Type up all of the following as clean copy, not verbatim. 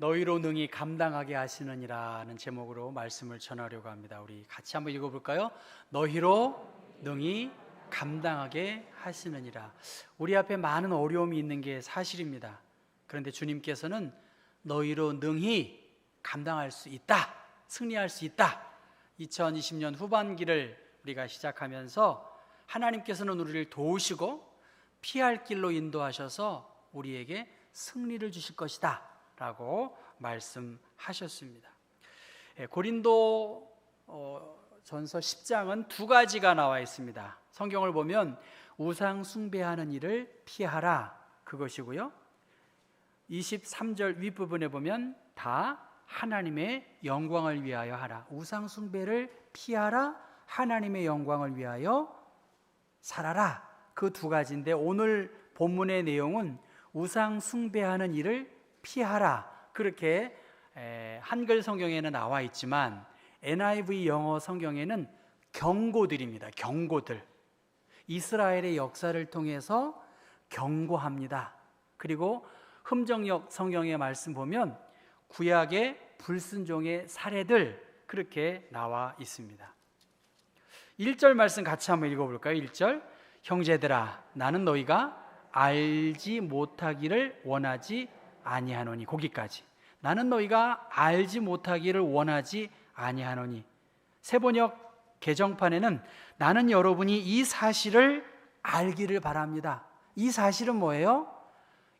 너희로 능히 감당하게 하시느니라는 제목으로 말씀을 전하려고 합니다. 우리 같이 한번 읽어볼까요? 너희로 능히 감당하게 하시느니라. 우리 앞에 많은 어려움이 있는 게 사실입니다. 그런데 주님께서는 너희로 능히 감당할 수 있다, 승리할 수 있다. 2020년 후반기를 우리가 시작하면서 하나님께서는 우리를 도우시고 피할 길로 인도하셔서 우리에게 승리를 주실 것이다 라고 말씀하셨습니다. 고린도 전서 10장은 두 가지가 나와 있습니다. 성경을 보면 우상 숭배하는 일을 피하라, 그것이고요, 23절 윗부분에 보면 다 하나님의 영광을 위하여 하라. 우상 숭배를 피하라, 하나님의 영광을 위하여 살아라. 그 두 가지인데 오늘 본문의 내용은 우상 숭배하는 일을 피하라, 그렇게 한글 성경에는 나와 있지만 NIV 영어 성경에는 경고들입니다. 경고들. 이스라엘의 역사를 통해서 경고합니다. 그리고 흠정역 성경의 말씀 보면 구약의 불순종의 사례들, 그렇게 나와 있습니다. 1절 말씀 같이 한번 읽어볼까요? 1절, 형제들아 나는 너희가 알지 못하기를 원하지 아니하노니. 거기까지. 나는 너희가 알지 못하기를 원하지 아니하노니. 세번역 개정판에는 나는 여러분이 이 사실을 알기를 바랍니다. 이 사실은 뭐예요?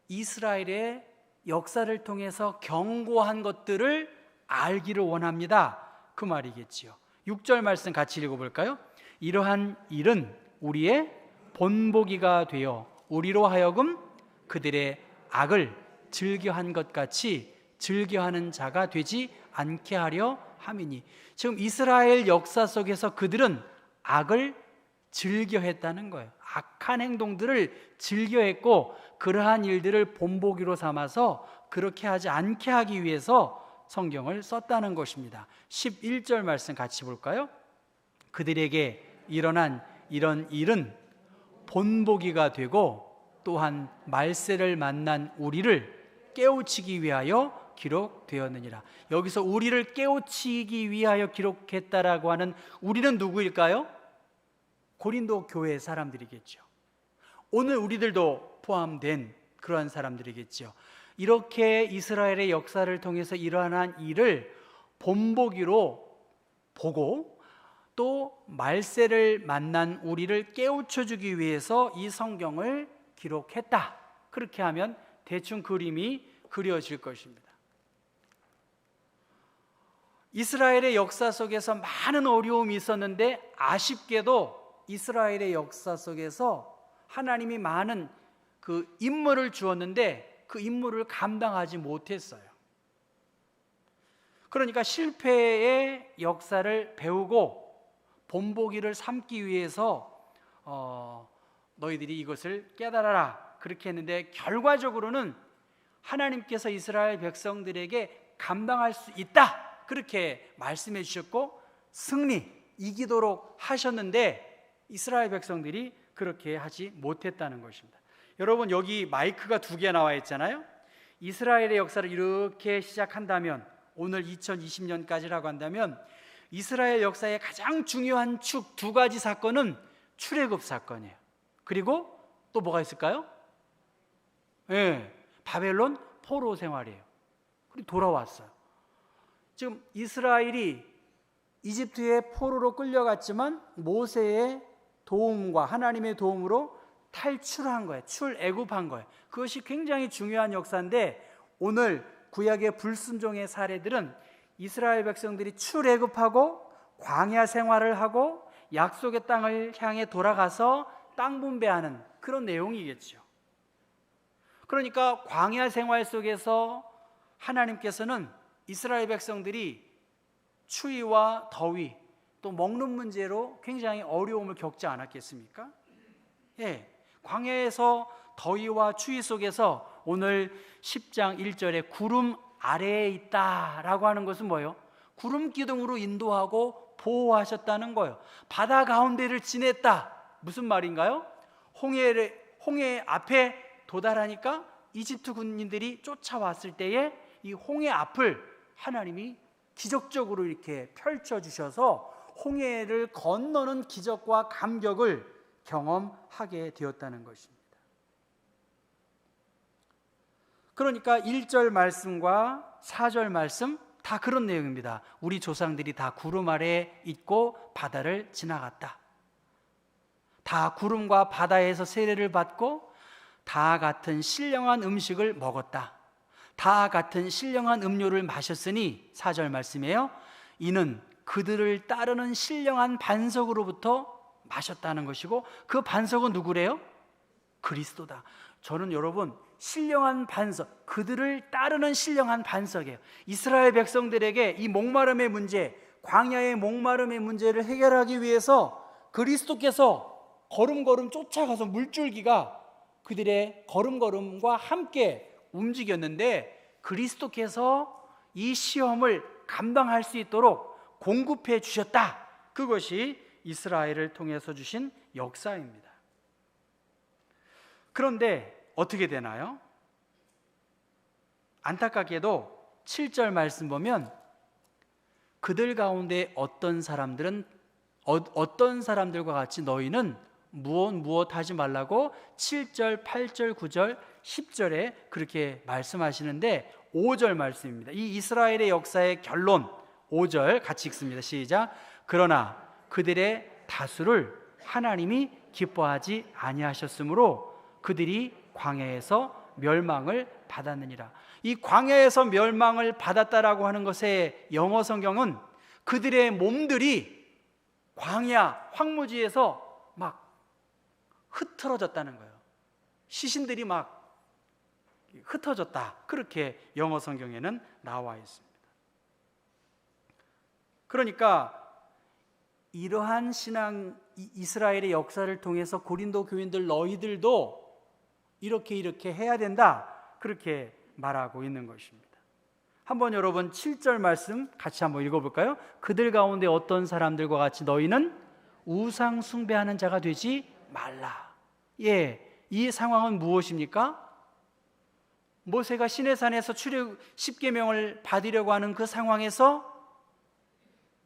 이스라엘의 역사를 통해서 경고한 것들을 알기를 원합니다, 그 말이겠지요. 6절 말씀 같이 읽어볼까요? 이러한 일은 우리의 본보기가 되어 우리로 하여금 그들의 악을 즐겨한 것 같이 즐겨하는 자가 되지 않게 하려 함이니. 지금 이스라엘 역사 속에서 그들은 악을 즐겨했다는 거예요. 악한 행동들을 즐겨했고 그러한 일들을 본보기로 삼아서 그렇게 하지 않게 하기 위해서 성경을 썼다는 것입니다. 11절 말씀 같이 볼까요? 그들에게 일어난 이런 일은 본보기가 되고 또한 말세를 만난 우리를 깨우치기 위하여 기록되었느니라. 여기서 우리를 깨우치기 위하여 기록했다라고 하는 우리는 누구일까요? 고린도 교회 사람들이겠죠. 오늘 우리들도 포함된 그러한 사람들이겠죠. 이렇게 이스라엘의 역사를 통해서 일어난 일을 본보기로 보고 또 말세를 만난 우리를 깨우쳐주기 위해서 이 성경을 기록했다. 그렇게 하면 대충 그림이 그려질 것입니다. 이스라엘의 역사 속에서 많은 어려움이 있었는데 아쉽게도 이스라엘의 역사 속에서 하나님이 많은 그 임무를 주었는데 그 임무를 감당하지 못했어요. 그러니까 실패의 역사를 배우고 본보기를 삼기 위해서 너희들이 이것을 깨달아라, 그렇게 했는데 결과적으로는 하나님께서 이스라엘 백성들에게 감당할 수 있다, 그렇게 말씀해 주셨고 승리, 이기도록 하셨는데 이스라엘 백성들이 그렇게 하지 못했다는 것입니다. 여러분, 여기 마이크가 두 개 나와 있잖아요. 이스라엘의 역사를 이렇게 시작한다면, 오늘 2020년까지라고 한다면 이스라엘 역사의 가장 중요한 축 두 가지 사건은 출애굽 사건이에요. 그리고 또 뭐가 있을까요? 바벨론 포로 생활이에요. 그리고 돌아왔어요. 지금 이스라엘이 이집트의 포로로 끌려갔지만 모세의 도움과 하나님의 도움으로 탈출한 거예요. 출애굽한 거예요. 그것이 굉장히 중요한 역사인데 오늘 구약의 불순종의 사례들은 이스라엘 백성들이 출애굽하고 광야 생활을 하고 약속의 땅을 향해 돌아가서 땅 분배하는 그런 내용이겠죠. 그러니까 광야 생활 속에서 하나님께서는 이스라엘 백성들이 추위와 더위 또 먹는 문제로 굉장히 어려움을 겪지 않았겠습니까? 광야에서 더위와 추위 속에서 오늘 10장 1절에 구름 아래에 있다라고 하는 것은 뭐예요? 구름 기둥으로 인도하고 보호하셨다는 거예요. 바다 가운데를 지냈다. 무슨 말인가요? 홍해 앞에 도달하니까 이집트 군인들이 쫓아왔을 때에 이 홍해 앞을 하나님이 기적적으로 이렇게 펼쳐주셔서 홍해를 건너는 기적과 감격을 경험하게 되었다는 것입니다. 그러니까 1절 말씀과 4절 말씀 다 그런 내용입니다. 우리 조상들이 다 구름 아래 있고 바다를 지나갔다. 다 구름과 바다에서 세례를 받고 다 같은 신령한 음식을 먹었다. 다 같은 신령한 음료를 마셨으니 4절 말씀이에요. 이는 그들을 따르는 신령한 반석으로부터 마셨다는 것이고, 그 반석은 누구래요? 그리스도다. 저는 여러분, 신령한 반석, 그들을 따르는 신령한 반석이에요. 이스라엘 백성들에게 이 목마름의 문제, 광야의 목마름의 문제를 해결하기 위해서 그리스도께서 걸음걸음 쫓아가서 물줄기가 그들의 걸음걸음과 함께 움직였는데, 그리스도께서 이 시험을 감당할 수 있도록 공급해 주셨다. 그것이 이스라엘을 통해서 주신 역사입니다. 그런데 어떻게 되나요? 안타깝게도 7절 말씀 보면 그들 가운데 어떤 사람들은 어떤 사람들과 같이 너희는 무엇 하지 말라고 7절, 8절, 9절, 10절에 그렇게 말씀하시는데, 5절 말씀입니다. 이 이스라엘의 역사의 결론 5절 같이 읽습니다. 시작. 그러나 그들의 다수를 하나님이 기뻐하지 아니하셨으므로 그들이 광야에서 멸망을 받았느니라. 이 광야에서 멸망을 받았다라고 하는 것의 영어 성경은 그들의 몸들이 광야 황무지에서 막 흩어졌다는 거예요. 시신들이 막 흩어졌다, 그렇게 영어 성경에는 나와 있습니다. 그러니까 이러한 신앙, 이스라엘의 역사를 통해서 고린도 교인들 너희들도 이렇게 해야 된다, 그렇게 말하고 있는 것입니다. 한번 여러분 7절 말씀 같이 한번 읽어볼까요? 그들 가운데 어떤 사람들과 같이 너희는 우상 숭배하는 자가 되지 말라. 이 상황은 무엇입니까? 모세가 시내산에서 출애굽 10계명을 받으려고 하는 그 상황에서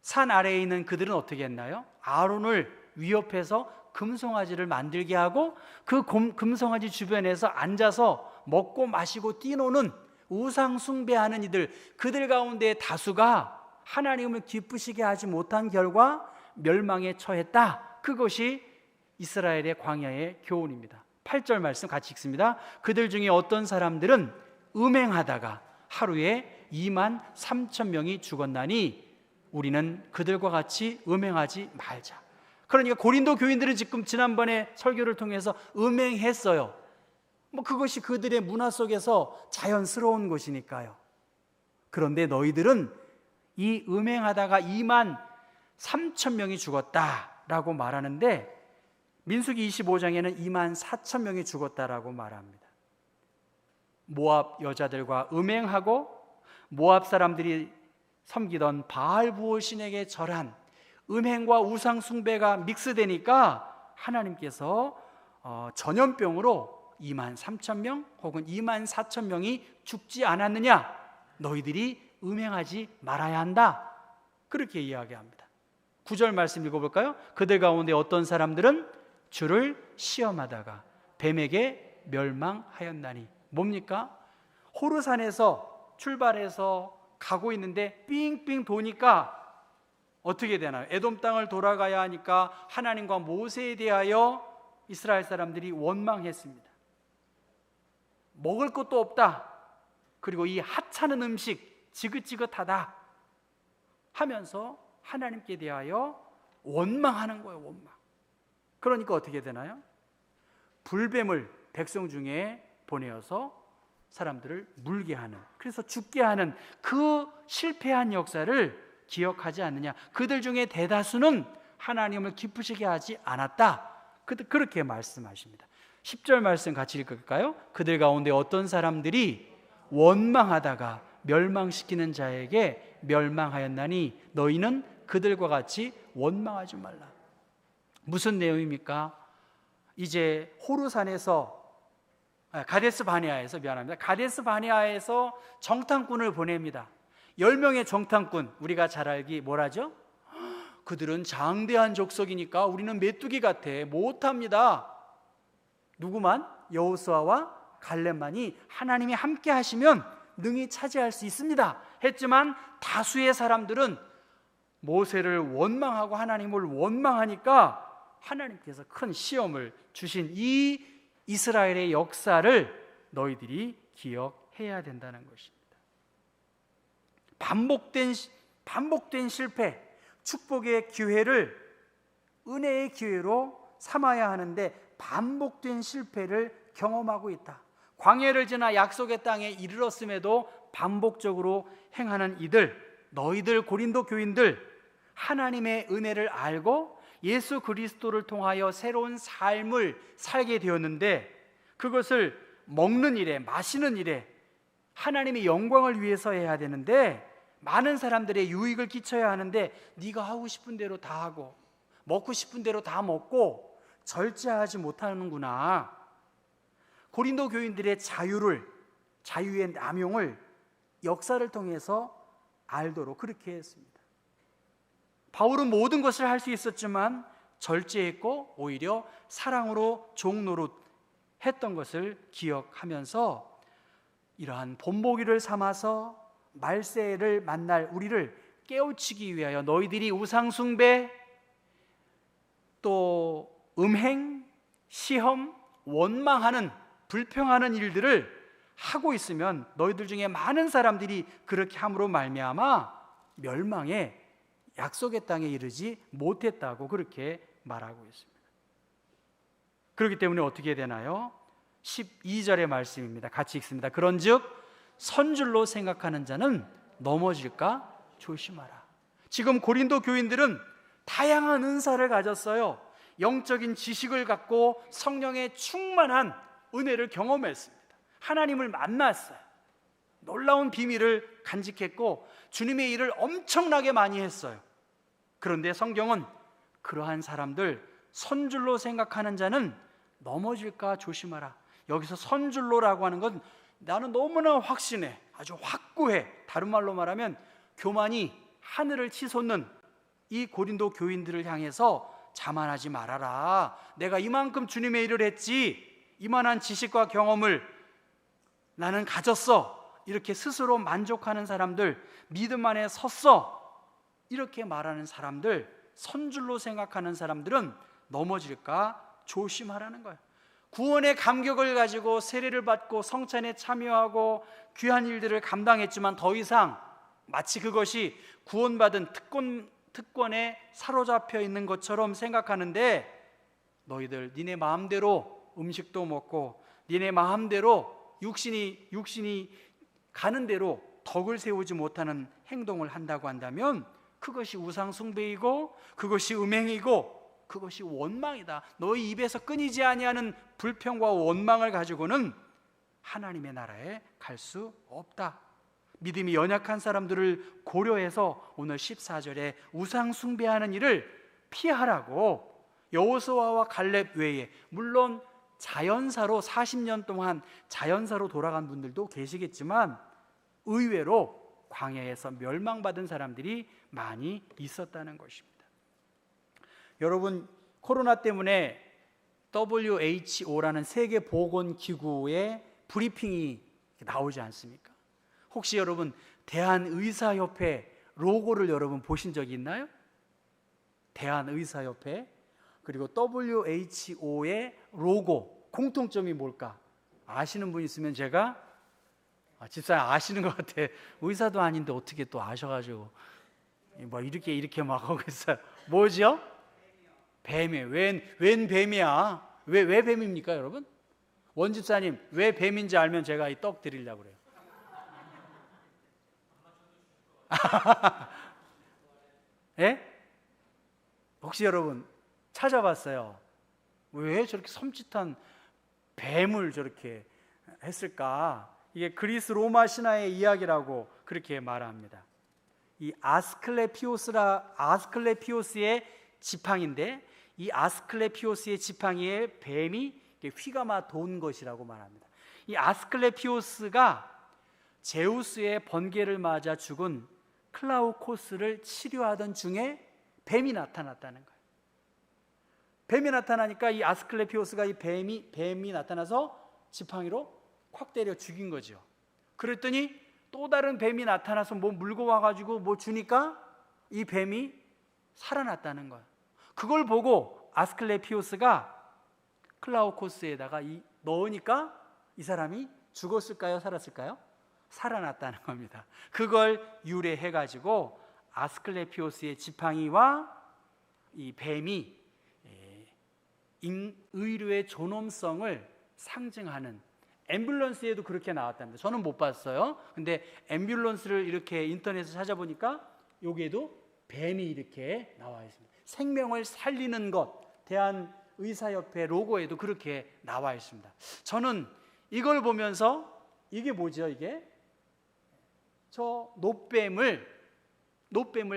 산 아래에 있는 그들은 어떻게 했나요? 아론을 위협해서 금송아지를 만들게 하고 그 금송아지 주변에서 앉아서 먹고 마시고 뛰노는 우상 숭배하는 이들, 그들 가운데 다수가 하나님을 기쁘시게 하지 못한 결과 멸망에 처했다. 그것이 이스라엘의 광야의 교훈입니다. 8절 말씀 같이 읽습니다. 그들 중에 어떤 사람들은 음행하다가 하루에 2만 3천 명이 죽었나니 우리는 그들과 같이 음행하지 말자. 그러니까 고린도 교인들은 지금 지난번에 설교를 통해서 음행했어요. 그것이 그들의 문화 속에서 자연스러운 것이니까요. 그런데 너희들은 이 음행하다가 2만 3천 명이 죽었다라고 말하는데, 민수기 25장에는 2만 4천 명이 죽었다라고 말합니다. 모압 여자들과 음행하고 모압 사람들이 섬기던 바알 부호 신에게 절한 음행과 우상 숭배가 믹스되니까 하나님께서 전염병으로 2만 3천 명 혹은 2만 4천 명이 죽지 않았느냐? 너희들이 음행하지 말아야 한다, 그렇게 이야기합니다. 9절 말씀 읽어볼까요? 그들 가운데 어떤 사람들은 주를 시험하다가 뱀에게 멸망하였나니. 뭡니까? 호르산에서 출발해서 가고 있는데 삥삥 도니까 어떻게 되나요? 에돔 땅을 돌아가야 하니까 하나님과 모세에 대하여 이스라엘 사람들이 원망했습니다. 먹을 것도 없다, 그리고 이 하찮은 음식 지긋지긋하다 하면서 하나님께 대하여 원망하는 거예요. 원망. 그러니까 어떻게 되나요? 불뱀을 백성 중에 보내어서 사람들을 물게 하는, 그래서 죽게 하는 그 실패한 역사를 기억하지 않느냐. 그들 중에 대다수는 하나님을 기쁘시게 하지 않았다, 그렇게 말씀하십니다. 10절 말씀 같이 읽을까요? 그들 가운데 어떤 사람들이 원망하다가 멸망시키는 자에게 멸망하였나니 너희는 그들과 같이 원망하지 말라. 무슨 내용입니까? 이제 호르산에서 가데스 바네아에서, 미안합니다. 가데스 바네아에서 정탐꾼을 보냅니다. 10명의 정탐꾼, 우리가 잘 알기 뭐라죠? 그들은 장대한 족속이니까 우리는 메뚜기 같아, 못합니다. 누구만? 여호수아와 갈렙만이 하나님이 함께 하시면 능히 차지할 수 있습니다 했지만, 다수의 사람들은 모세를 원망하고 하나님을 원망하니까 하나님께서 큰 시험을 주신 이 이스라엘의 역사를 너희들이 기억해야 된다는 것입니다. 반복된 실패, 축복의 기회를 은혜의 기회로 삼아야 하는데 반복된 실패를 경험하고 있다. 광야를 지나 약속의 땅에 이르렀음에도 반복적으로 행하는 이들, 너희들 고린도 교인들, 하나님의 은혜를 알고 예수 그리스도를 통하여 새로운 삶을 살게 되었는데, 그것을 먹는 일에, 마시는 일에 하나님의 영광을 위해서 해야 되는데, 많은 사람들의 유익을 끼쳐야 하는데 네가 하고 싶은 대로 다 하고 먹고 싶은 대로 다 먹고 절제하지 못하는구나. 고린도 교인들의 자유의 남용을 역사를 통해서 알도록 그렇게 했습니다. 바울은 모든 것을 할 수 있었지만 절제했고 오히려 사랑으로 종노릇 했던 것을 기억하면서 이러한 본보기를 삼아서 말세를 만날 우리를 깨우치기 위하여 너희들이 우상숭배, 또 음행, 시험, 원망하는, 불평하는 일들을 하고 있으면 너희들 중에 많은 사람들이 그렇게 함으로 말미암아 멸망에, 약속의 땅에 이르지 못했다고 그렇게 말하고 있습니다. 그렇기 때문에 어떻게 되나요? 12절의 말씀입니다. 같이 읽습니다. 그런즉 선줄로 생각하는 자는 넘어질까 조심하라. 지금 고린도 교인들은 다양한 은사를 가졌어요. 영적인 지식을 갖고 성령의 충만한 은혜를 경험했습니다. 하나님을 만났어요. 놀라운 비밀을 간직했고 주님의 일을 엄청나게 많이 했어요. 그런데 성경은 그러한 사람들, 선줄로 생각하는 자는 넘어질까 조심하라. 여기서 선줄로라고 하는 건 나는 너무나 확신해, 아주 확고해. 다른 말로 말하면 교만이 하늘을 치솟는 이 고린도 교인들을 향해서 자만하지 말아라. 내가 이만큼 주님의 일을 했지, 이만한 지식과 경험을 나는 가졌어. 이렇게 스스로 만족하는 사람들, 믿음 안에 섰어. 이렇게 말하는 사람들, 선줄로 생각하는 사람들은 넘어질까 조심하라는 거예요. 구원의 감격을 가지고 세례를 받고 성찬에 참여하고 귀한 일들을 감당했지만 더 이상 마치 그것이 구원받은 특권에 사로잡혀 있는 것처럼 생각하는데, 너희들 니네 마음대로 음식도 먹고 니네 마음대로 육신이 가는 대로 덕을 세우지 못하는 행동을 한다고 한다면 그것이 우상숭배이고 그것이 음행이고 그것이 원망이다. 너희 입에서 끊이지 아니하는 불평과 원망을 가지고는 하나님의 나라에 갈 수 없다. 믿음이 연약한 사람들을 고려해서 오늘 14절에 우상숭배하는 일을 피하라고 여호수아와 갈렙 외에, 물론 자연사로 40년 동안 자연사로 돌아간 분들도 계시겠지만 의외로 광야에서 멸망받은 사람들이 많이 있었다는 것입니다. 여러분, 코로나 때문에 WHO라는 세계보건기구의 브리핑이 나오지 않습니까? 혹시 여러분 대한의사협회 로고를 여러분 보신 적이 있나요? 대한의사협회 그리고 WHO의 로고 공통점이 뭘까? 아시는 분 있으면 제가 집사님 아시는 것 같아. 의사도 아닌데 어떻게 또 아셔가지고 뭐 이렇게 막 하고 있어요. 뭐죠? 뱀이에요. 웬 뱀이야? 왜 뱀입니까, 여러분? 원 집사님 왜 뱀인지 알면 제가 이 떡 드리려고 그래요. 예? 혹시 여러분 찾아봤어요? 왜 저렇게 섬찟한 뱀을 저렇게 했을까? 이게 그리스 로마 신화의 이야기라고 그렇게 말합니다. 이 아스클레피오스의 지팡인데, 이 아스클레피오스의 지팡이에 뱀이 휘감아 돈 것이라고 말합니다. 이 아스클레피오스가 제우스의 번개를 맞아 죽은 클라우코스를 치료하던 중에 뱀이 나타났다는 거예요. 뱀이 나타나니까 이 아스클레피오스가 이 뱀이 나타나서 지팡이로 콱 때려 죽인 거죠. 그랬더니 또 다른 뱀이 나타나서 뭐 물고 와가지고 뭐 주니까 이 뱀이 살아났다는 거예요. 그걸 보고 아스클레피오스가 클라우코스에다가 넣으니까 이 사람이 죽었을까요? 살았을까요? 살아났다는 겁니다. 그걸 유래해가지고 아스클레피오스의 지팡이와 이 뱀이 의료의 존엄성을 상징하는, 앰뷸런스에도 그렇게 나왔답니다. 저는 못 봤어요. 근데 앰뷸런스를 이렇게 인터넷에 찾아보니까 여기에도 뱀이 이렇게 나와 있습니다. 생명을 살리는 것, 대한의사협회 로고에도 그렇게 나와 있습니다. 저는 이걸 보면서 이게 뭐죠? 이게 저 노뱀을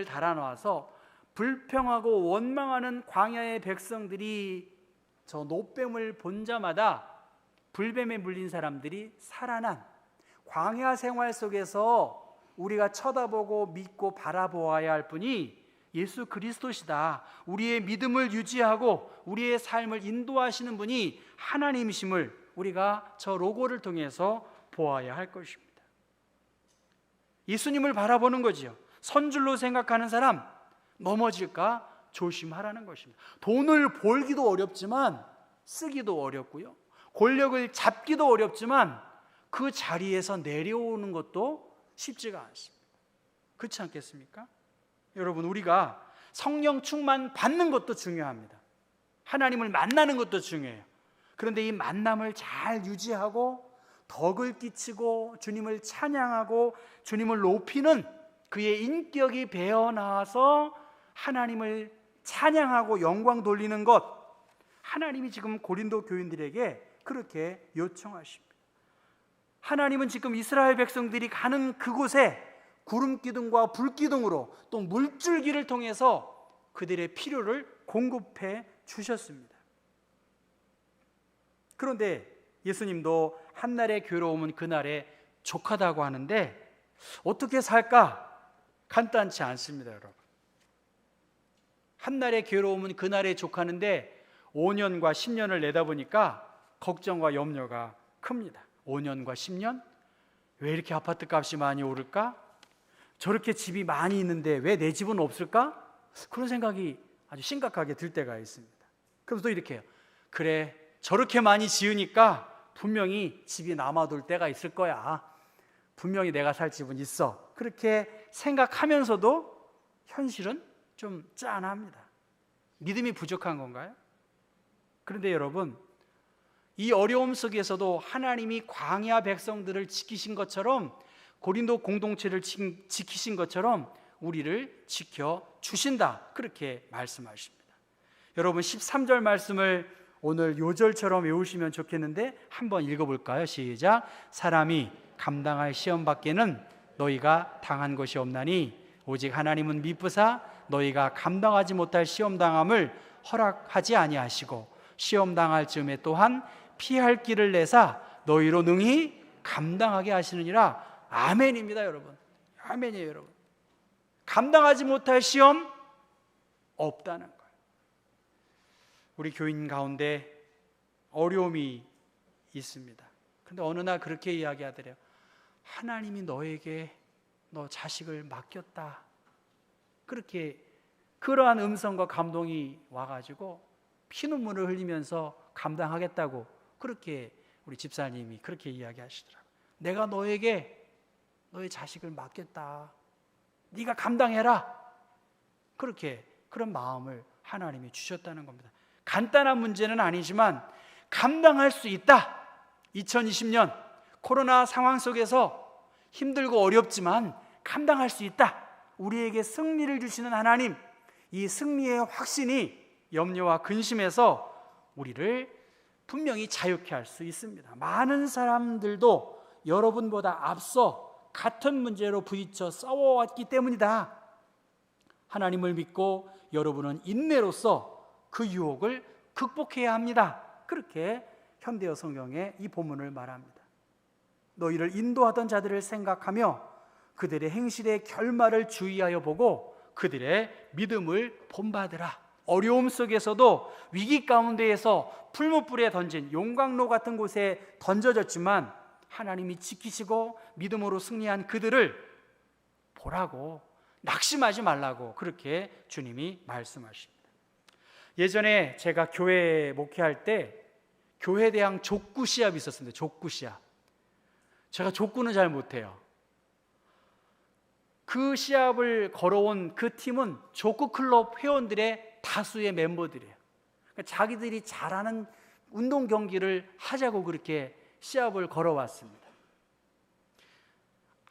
달아놔서 불평하고 원망하는 광야의 백성들이 저 노뱀을 본 자마다 불뱀에 물린 사람들이 살아난 광야 생활 속에서 우리가 쳐다보고 믿고 바라보아야 할 분이 예수 그리스도시다. 우리의 믿음을 유지하고 우리의 삶을 인도하시는 분이 하나님이심을 우리가 저 로고를 통해서 보아야 할 것입니다. 예수님을 바라보는 거지요. 선줄로 생각하는 사람 넘어질까 조심하라는 것입니다. 돈을 벌기도 어렵지만 쓰기도 어렵고요. 권력을 잡기도 어렵지만 그 자리에서 내려오는 것도 쉽지가 않습니다. 그렇지 않겠습니까? 여러분, 우리가 성령 충만 받는 것도 중요합니다. 하나님을 만나는 것도 중요해요. 그런데 이 만남을 잘 유지하고 덕을 끼치고 주님을 찬양하고 주님을 높이는 그의 인격이 배어나와서 하나님을 찬양하고 영광 돌리는 것, 하나님이 지금 고린도 교인들에게 그렇게 요청하십니다. 하나님은 지금 이스라엘 백성들이 가는 그곳에 구름 기둥과 불 기둥으로 또 물줄기를 통해서 그들의 필요를 공급해 주셨습니다. 그런데 예수님도 한날의 괴로움은 그날의 족하다고 하는데 어떻게 살까? 간단치 않습니다, 여러분. 한날의 괴로움은 그날의 족하는데 5년과 10년을 내다보니까 걱정과 염려가 큽니다. 5년과 10년? 왜 이렇게 아파트 값이 많이 오를까? 저렇게 집이 많이 있는데 왜 내 집은 없을까? 그런 생각이 아주 심각하게 들 때가 있습니다. 그럼 또 이렇게 해요. 그래, 저렇게 많이 지으니까 분명히 집이 남아돌 때가 있을 거야. 분명히 내가 살 집은 있어. 그렇게 생각하면서도 현실은 좀 짠합니다. 믿음이 부족한 건가요? 그런데 여러분, 이 어려움 속에서도 하나님이 광야 백성들을 지키신 것처럼, 고린도 공동체를 지키신 것처럼 우리를 지켜주신다, 그렇게 말씀하십니다. 여러분, 13절 말씀을 오늘 요절처럼 외우시면 좋겠는데 한번 읽어볼까요? 시작. 사람이 감당할 시험 밖에는 너희가 당한 것이 없나니 오직 하나님은 미쁘사 너희가 감당하지 못할 시험 당함을 허락하지 아니하시고 시험 당할 즈음에 또한 피할 길을 내사 너희로 능히 감당하게 하시느니라. 아멘입니다, 여러분. 아멘이에요, 여러분. 감당하지 못할 시험 없다는 거예요. 우리 교인 가운데 어려움이 있습니다. 근데 어느 날 그렇게 이야기하더래요. 하나님이 너에게 너 자식을 맡겼다. 그렇게 그러한 음성과 감동이 와가지고 피눈물을 흘리면서 감당하겠다고 그렇게 우리 집사님이 그렇게 이야기하시더라고요. 내가 너에게 너의 자식을 맡겼다. 네가 감당해라. 그렇게 그런 마음을 하나님이 주셨다는 겁니다. 간단한 문제는 아니지만 감당할 수 있다. 2020년 코로나 상황 속에서 힘들고 어렵지만 감당할 수 있다. 우리에게 승리를 주시는 하나님, 이 승리의 확신이 염려와 근심에서 우리를 분명히 자유케 할 수 있습니다. 많은 사람들도 여러분보다 앞서 같은 문제로 부딪혀 싸워왔기 때문이다. 하나님을 믿고 여러분은 인내로서 그 유혹을 극복해야 합니다. 그렇게 현대어 성경에 이 본문을 말합니다. 너희를 인도하던 자들을 생각하며 그들의 행실의 결말을 주의하여 보고 그들의 믿음을 본받으라. 어려움 속에서도 위기 가운데에서 풀무불에 던진 용광로 같은 곳에 던져졌지만 하나님이 지키시고 믿음으로 승리한 그들을 보라고, 낙심하지 말라고 그렇게 주님이 말씀하십니다. 예전에 제가 교회 목회할 때 교회 대항 족구 시합이 있었습니다. 족구 시합. 제가 족구는 잘 못해요. 그 시합을 걸어온 그 팀은 족구 클럽 회원들의 다수의 멤버들이에요. 그러니까 자기들이 잘하는 운동 경기를 하자고 그렇게 시합을 걸어왔습니다.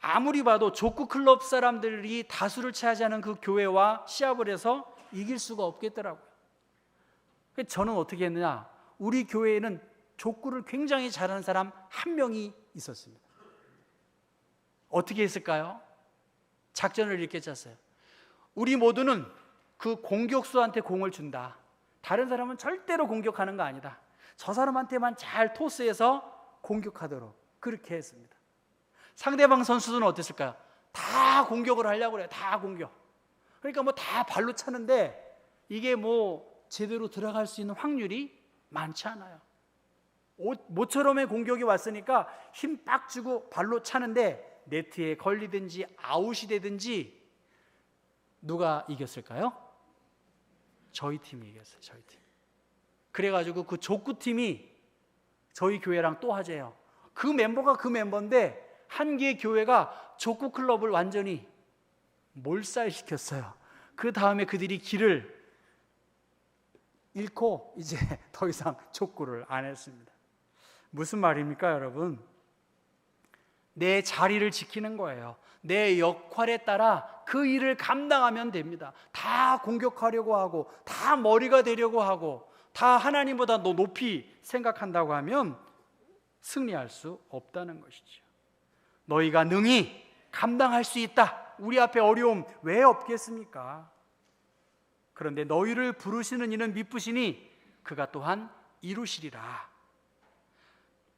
아무리 봐도 족구 클럽 사람들이 다수를 차지하는 그 교회와 시합을 해서 이길 수가 없겠더라고요. 저는 어떻게 했느냐, 우리 교회에는 족구를 굉장히 잘하는 사람 한 명이 있었습니다. 어떻게 했을까요? 작전을 이렇게 짰어요. 우리 모두는 그 공격수한테 공을 준다. 다른 사람은 절대로 공격하는 거 아니다. 저 사람한테만 잘 토스해서 공격하도록 그렇게 했습니다. 상대방 선수들은 어땠을까요? 다 공격을 하려고 그래요. 다 공격. 그러니까 뭐 다 발로 차는데 이게 뭐 제대로 들어갈 수 있는 확률이 많지 않아요. 모처럼의 공격이 왔으니까 힘 빡 주고 발로 차는데 네트에 걸리든지 아웃이 되든지 누가 이겼을까요? 저희 팀이 이겼어요. 저희 팀. 그래가지고 그 족구팀이 저희 교회랑 또 하재요. 그 멤버가 그 멤버인데 한 개의 교회가 족구 클럽을 완전히 몰살시켰어요. 그 다음에 그들이 길을 잃고 이제 더 이상 족구를 안 했습니다. 무슨 말입니까, 여러분? 내 자리를 지키는 거예요. 내 역할에 따라 그 일을 감당하면 됩니다. 다 공격하려고 하고 다 머리가 되려고 하고 다 하나님보다 더 높이 생각한다고 하면 승리할 수 없다는 것이죠. 너희가 능히 감당할 수 있다. 우리 앞에 어려움 왜 없겠습니까? 그런데 너희를 부르시는 이는 미쁘시니 그가 또한 이루시리라.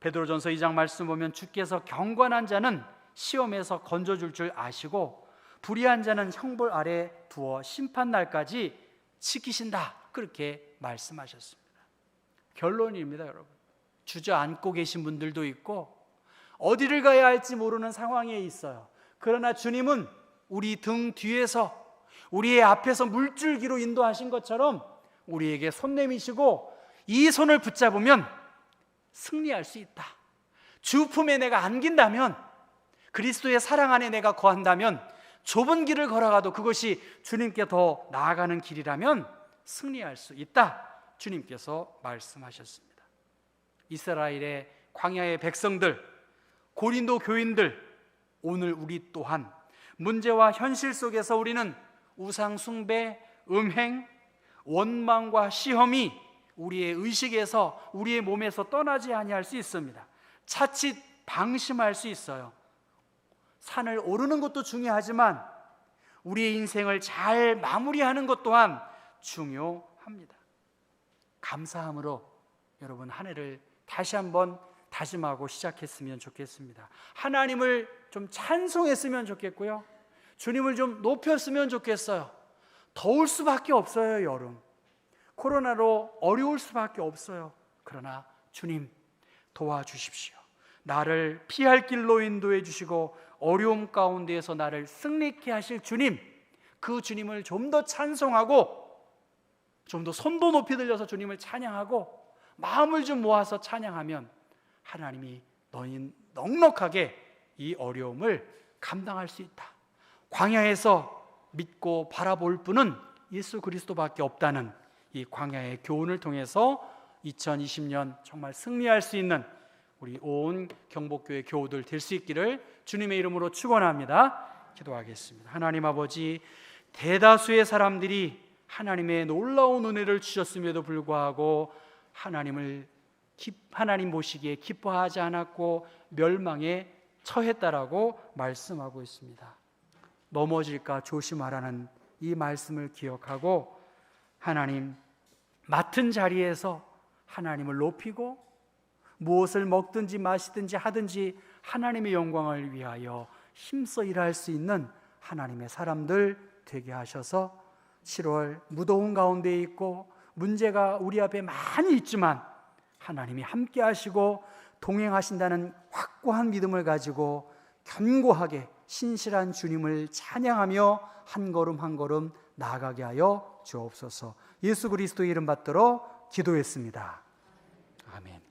베드로전서 2장 말씀 보면 주께서 경건한 자는 시험에서 건져줄 줄 아시고 불의한 자는 형벌 아래 두어 심판날까지 지키신다. 그렇게 말씀하셨습니다. 결론입니다, 여러분. 주저앉고 계신 분들도 있고 어디를 가야 할지 모르는 상황에 있어요. 그러나 주님은 우리 등 뒤에서 우리의 앞에서 물줄기로 인도하신 것처럼 우리에게 손 내미시고 이 손을 붙잡으면 승리할 수 있다. 주 품에 내가 안긴다면, 그리스도의 사랑 안에 내가 거한다면, 좁은 길을 걸어가도 그것이 주님께 더 나아가는 길이라면 승리할 수 있다. 주님께서 말씀하셨습니다. 이스라엘의 광야의 백성들, 고린도 교인들, 오늘 우리 또한 문제와 현실 속에서 우리는 우상 숭배, 음행, 원망과 시험이 우리의 의식에서, 우리의 몸에서 떠나지 아니할 수 있습니다. 자칫 방심할 수 있어요. 산을 오르는 것도 중요하지만 우리의 인생을 잘 마무리하는 것 또한 중요합니다. 감사함으로 여러분 한 해를 다시 한번 다짐하고 시작했으면 좋겠습니다. 하나님을 좀 찬송했으면 좋겠고요, 주님을 좀 높였으면 좋겠어요. 더울 수밖에 없어요. 여름 코로나로 어려울 수밖에 없어요. 그러나 주님 도와주십시오. 나를 피할 길로 인도해 주시고 어려움 가운데에서 나를 승리케 하실 주님, 그 주님을 좀 더 찬송하고 좀 더 손도 높이 들려서 주님을 찬양하고 마음을 좀 모아서 찬양하면 하나님이 너희 넉넉하게 이 어려움을 감당할 수 있다. 광야에서 믿고 바라볼 분은 예수 그리스도밖에 없다는 이 광야의 교훈을 통해서 2020년 정말 승리할 수 있는 우리 온 경복교회 교우들 될 수 있기를 주님의 이름으로 축원합니다. 기도하겠습니다. 하나님 아버지, 대다수의 사람들이 하나님의 놀라운 은혜를 주셨음에도 불구하고 하나님 보시기에 기뻐하지 않았고 멸망에 처했다라고 말씀하고 있습니다. 넘어질까 조심하라는 이 말씀을 기억하고 하나님, 맡은 자리에서 하나님을 높이고 무엇을 먹든지 마시든지 하든지 하나님의 영광을 위하여 힘써 일할 수 있는 하나님의 사람들 되게 하셔서 7월 무더운 가운데 있고 문제가 우리 앞에 많이 있지만 하나님이 함께 하시고 동행하신다는 확고한 믿음을 가지고 견고하게 신실한 주님을 찬양하며 한 걸음 한 걸음 나아가게 하여 주옵소서. 예수 그리스도의 이름 받들어 기도했습니다. 아멘.